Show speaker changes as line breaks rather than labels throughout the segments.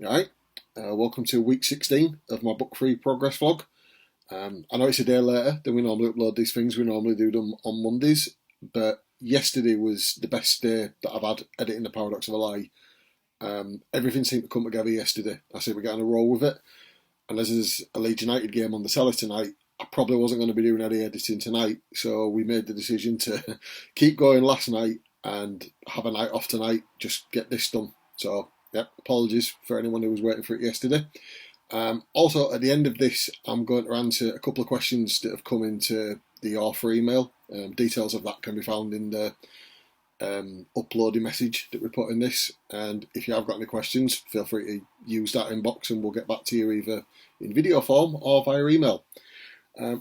Alright, welcome to week 16 of my book free progress vlog. I know it's a day later than we normally upload these things. We normally do them on Mondays, but yesterday was the best day that I've had editing The Paradox of a Lie. Everything seemed to come together yesterday. I said we're getting a roll with it, and as there's a Leeds United game on the cellar tonight, I probably wasn't going to be doing any editing tonight, so we made the decision to keep going last night and have a night off tonight, just get this done. So yep, apologies for anyone who was waiting for it yesterday. Also, at the end of this, I'm going to answer a couple of questions that have come into the author email. Details of that can be found in the uploading message that we put in this. And if you have got any questions, feel free to use that inbox and we'll get back to you either in video form or via email.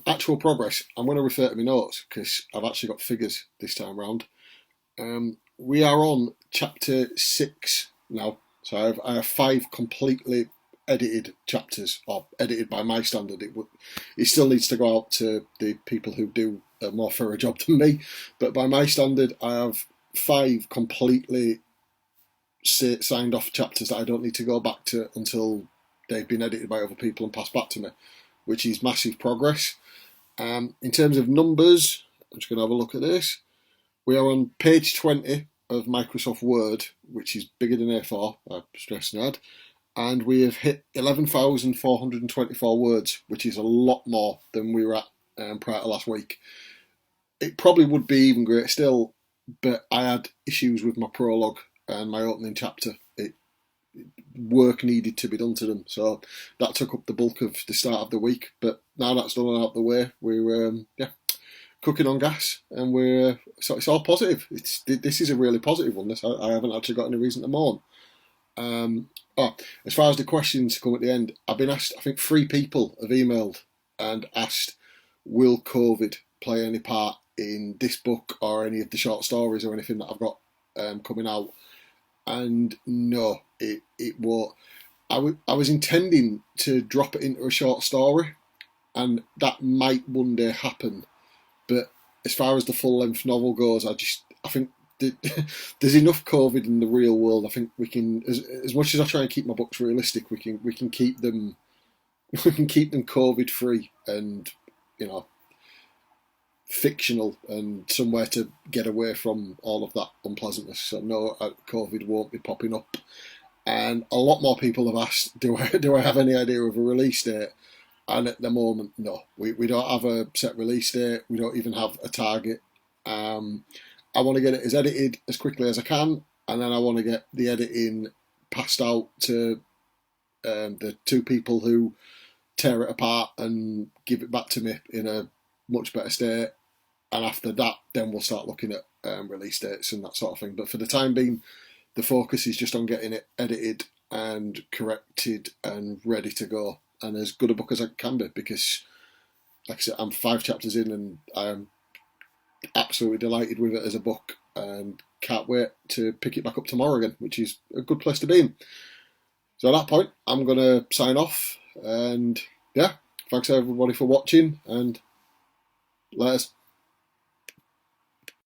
Actual progress, I'm going to refer to my notes because I've actually got figures this time round. We are on chapter 6 now. So I have 5 completely edited chapters, or edited by my standard. It still needs to go out to the people who do a more thorough job than me, but by my standard, I have 5 completely signed off chapters that I don't need to go back to until they've been edited by other people and passed back to me, which is massive progress. In terms of numbers, I'm just going to have a look at this. We are on page 20 of Microsoft Word, which is bigger than A4, I stress and add, and we have hit 11,424 words, which is a lot more than we were at prior to last week. It probably would be even greater still, but I had issues with my prologue and my opening chapter. Work needed to be done to them, so that took up the bulk of the start of the week. But now that's done and out the way, we're cooking on gas, and so it's all positive. This is a really positive one. I haven't actually got any reason to mourn. As far as the questions come at the end, I've been asked. I think 3 people have emailed and asked, "Will COVID play any part in this book or any of the short stories or anything that I've got coming out?" And no, it won't. I was intending to drop it into a short story, and that might one day happen. But as far as the full-length novel goes, I think there's enough COVID in the real world. I think we can, as much as I try and keep my books realistic, we can keep them COVID free and fictional and somewhere to get away from all of that unpleasantness. So no, COVID won't be popping up. And a lot more people have asked, do I have any idea of a release date? And at the moment, no, we don't have a set release date. We don't even have a target. I want to get it as edited as quickly as I can, and then I want to get the editing passed out to the 2 people who tear it apart and give it back to me in a much better state. And after that, then we'll start looking at release dates and that sort of thing. But for the time being, the focus is just on getting it edited and corrected and ready to go, and as good a book as I can be, because, like I said, I'm 5 chapters in and I'm absolutely delighted with it as a book and can't wait to pick it back up tomorrow again, which is a good place to be in. So at that point, I'm going to sign off, and yeah, thanks everybody for watching, and laters.